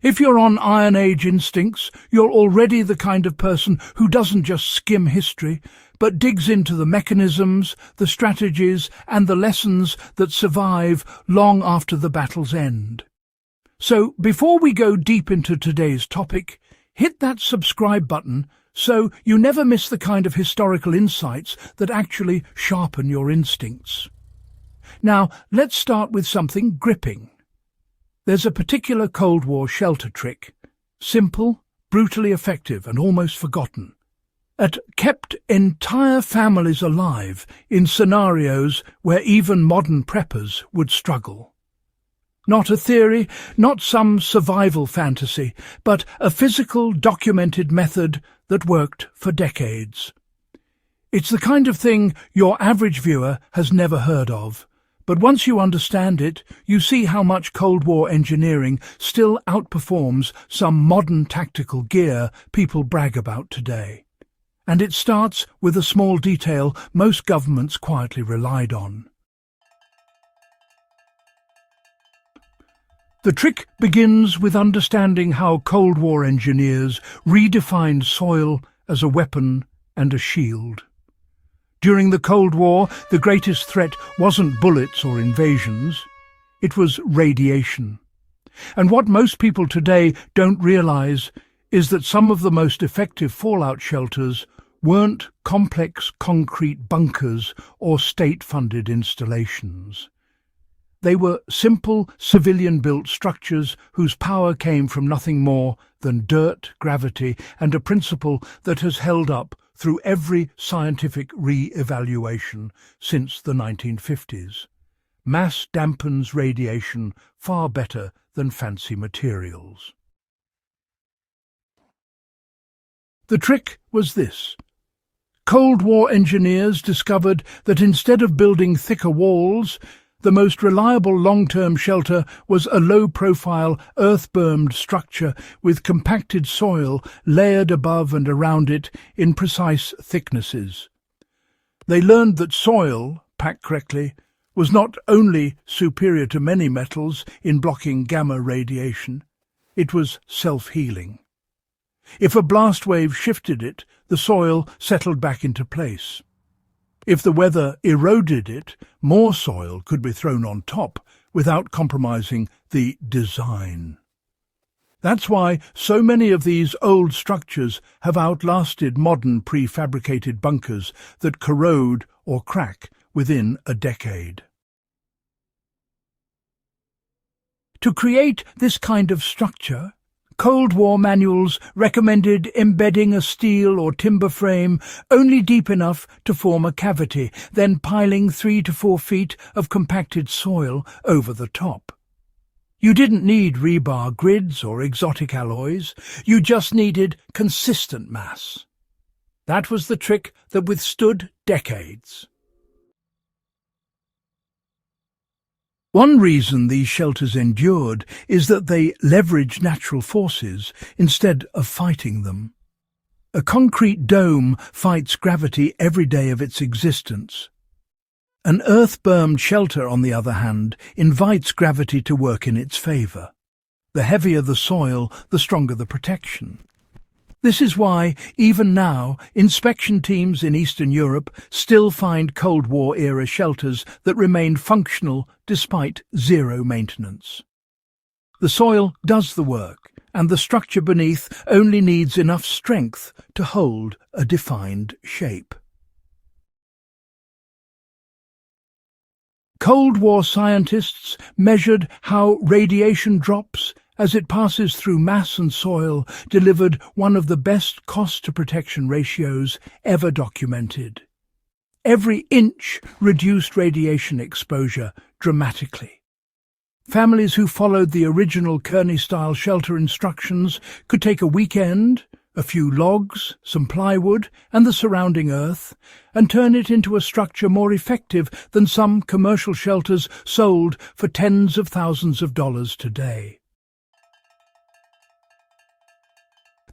If you're on Iron Age instincts, you're already the kind of person who doesn't just skim history, but digs into the mechanisms, the strategies, and the lessons that survive long after the battle's end. So, before we go deep into today's topic, hit that subscribe button so you never miss the kind of historical insights that actually sharpen your instincts. Now, let's start with something gripping. There's a particular Cold War shelter trick, simple, brutally effective, and almost forgotten. It kept entire families alive in scenarios where even modern preppers would struggle. Not a theory, not some survival fantasy, but a physical, documented method that worked for decades. It's the kind of thing your average viewer has never heard of. But once you understand it, you see how much Cold War engineering still outperforms some modern tactical gear people brag about today. And it starts with a small detail most governments quietly relied on. The trick begins with understanding how Cold War engineers redefined soil as a weapon and a shield. During the Cold War, the greatest threat wasn't bullets or invasions, it was radiation. And what most people today don't realize is that some of the most effective fallout shelters weren't complex concrete bunkers or state-funded installations. They were simple, civilian-built structures whose power came from nothing more than dirt, gravity, and a principle that has held up through every scientific re-evaluation since the 1950s. Mass dampens radiation far better than fancy materials. The trick was this. Cold War engineers discovered that instead of building thicker walls, the most reliable long-term shelter was a low-profile, earth-bermed structure with compacted soil layered above and around it in precise thicknesses. They learned that soil, packed correctly, was not only superior to many metals in blocking gamma radiation, it was self-healing. If a blast wave shifted it, the soil settled back into place. If the weather eroded it, more soil could be thrown on top without compromising the design. That's why so many of these old structures have outlasted modern prefabricated bunkers that corrode or crack within a decade. To create this kind of structure, Cold War manuals recommended embedding a steel or timber frame only deep enough to form a cavity, then piling 3 to 4 feet of compacted soil over the top. You didn't need rebar grids or exotic alloys, you just needed consistent mass. That was the trick that withstood decades. One reason these shelters endured is that they leveraged natural forces instead of fighting them. A concrete dome fights gravity every day of its existence. An earth-bermed shelter, on the other hand, invites gravity to work in its favour. The heavier the soil, the stronger the protection. This is why, even now, inspection teams in Eastern Europe still find Cold War-era shelters that remain functional despite zero maintenance. The soil does the work, and the structure beneath only needs enough strength to hold a defined shape. Cold War scientists measured how radiation drops as it passes through mass and soil, delivered one of the best cost-to-protection ratios ever documented. Every inch reduced radiation exposure dramatically. Families who followed the original Kearney-style shelter instructions could take a weekend, a few logs, some plywood, and the surrounding earth, and turn it into a structure more effective than some commercial shelters sold for tens of thousands of dollars today.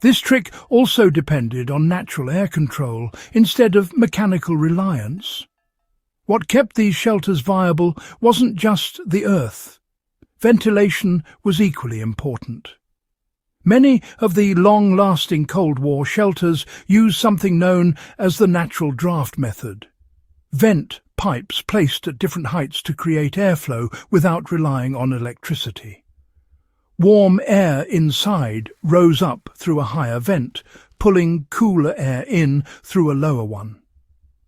This trick also depended on natural air control instead of mechanical reliance. What kept these shelters viable wasn't just the earth. Ventilation was equally important. Many of the long-lasting Cold War shelters use something known as the natural draught method. Vent pipes placed at different heights to create airflow without relying on electricity. Warm air inside rose up through a higher vent, pulling cooler air in through a lower one.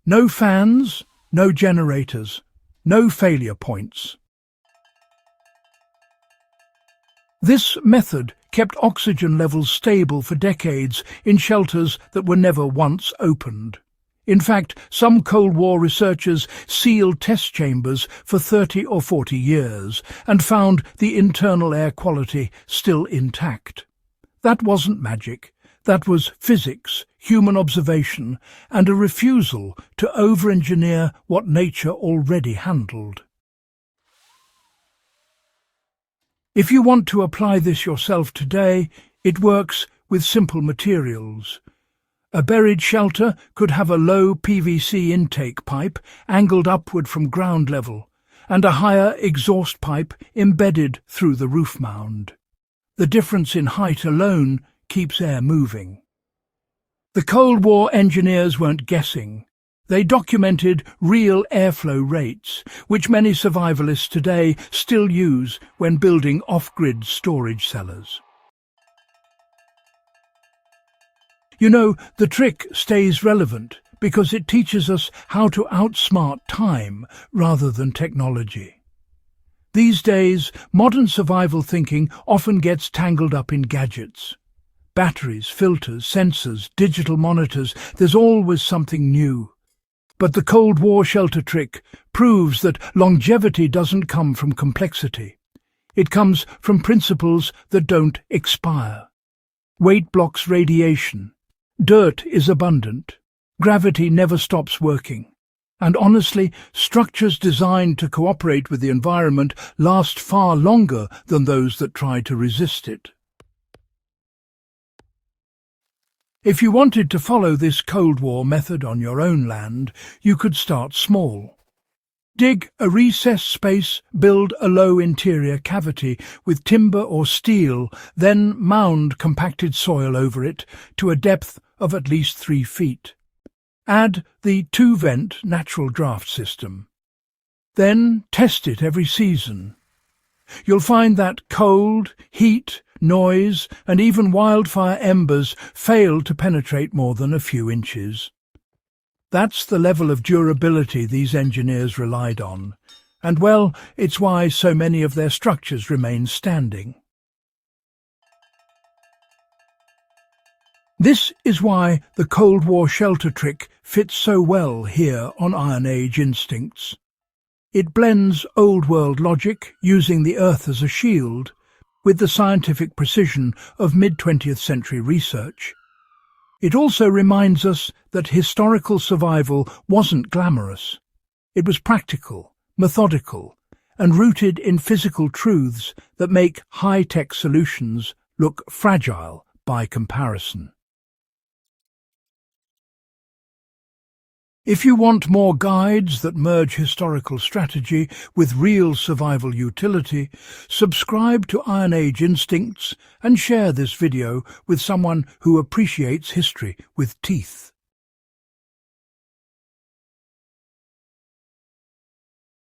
No fans, no generators, no failure points. This method kept oxygen levels stable for decades in shelters that were never once opened. In fact, some Cold War researchers sealed test chambers for 30 or 40 years and found the internal air quality still intact. That wasn't magic. That was physics, human observation, and a refusal to over-engineer what nature already handled. If you want to apply this yourself today, it works with simple materials. A buried shelter could have a low PVC intake pipe angled upward from ground level, and a higher exhaust pipe embedded through the roof mound. The difference in height alone keeps air moving. The Cold War engineers weren't guessing. They documented real airflow rates, which many survivalists today still use when building off-grid storage cellars. You know, the trick stays relevant because it teaches us how to outsmart time rather than technology. These days, modern survival thinking often gets tangled up in gadgets. Batteries, filters, sensors, digital monitors, there's always something new. But the Cold War shelter trick proves that longevity doesn't come from complexity. It comes from principles that don't expire. Weight blocks radiation. Dirt is abundant. Gravity never stops working. And honestly, structures designed to cooperate with the environment last far longer than those that try to resist it. If you wanted to follow this Cold War method on your own land, you could start small. Dig a recessed space, build a low interior cavity with timber or steel, then mound compacted soil over it to a depth of at least 3 feet. Add the 2-vent natural draft system. Then test it every season. You'll find that cold, heat, noise, and even wildfire embers fail to penetrate more than a few inches. That's the level of durability these engineers relied on, and well, it's why so many of their structures remain standing. This is why the Cold War shelter trick fits so well here on Iron Age Instincts. It blends old-world logic, using the earth as a shield, with the scientific precision of mid-20th century research. It also reminds us that historical survival wasn't glamorous. It was practical, methodical, and rooted in physical truths that make high-tech solutions look fragile by comparison. If you want more guides that merge historical strategy with real survival utility, subscribe to Iron Age Instincts and share this video with someone who appreciates history with teeth.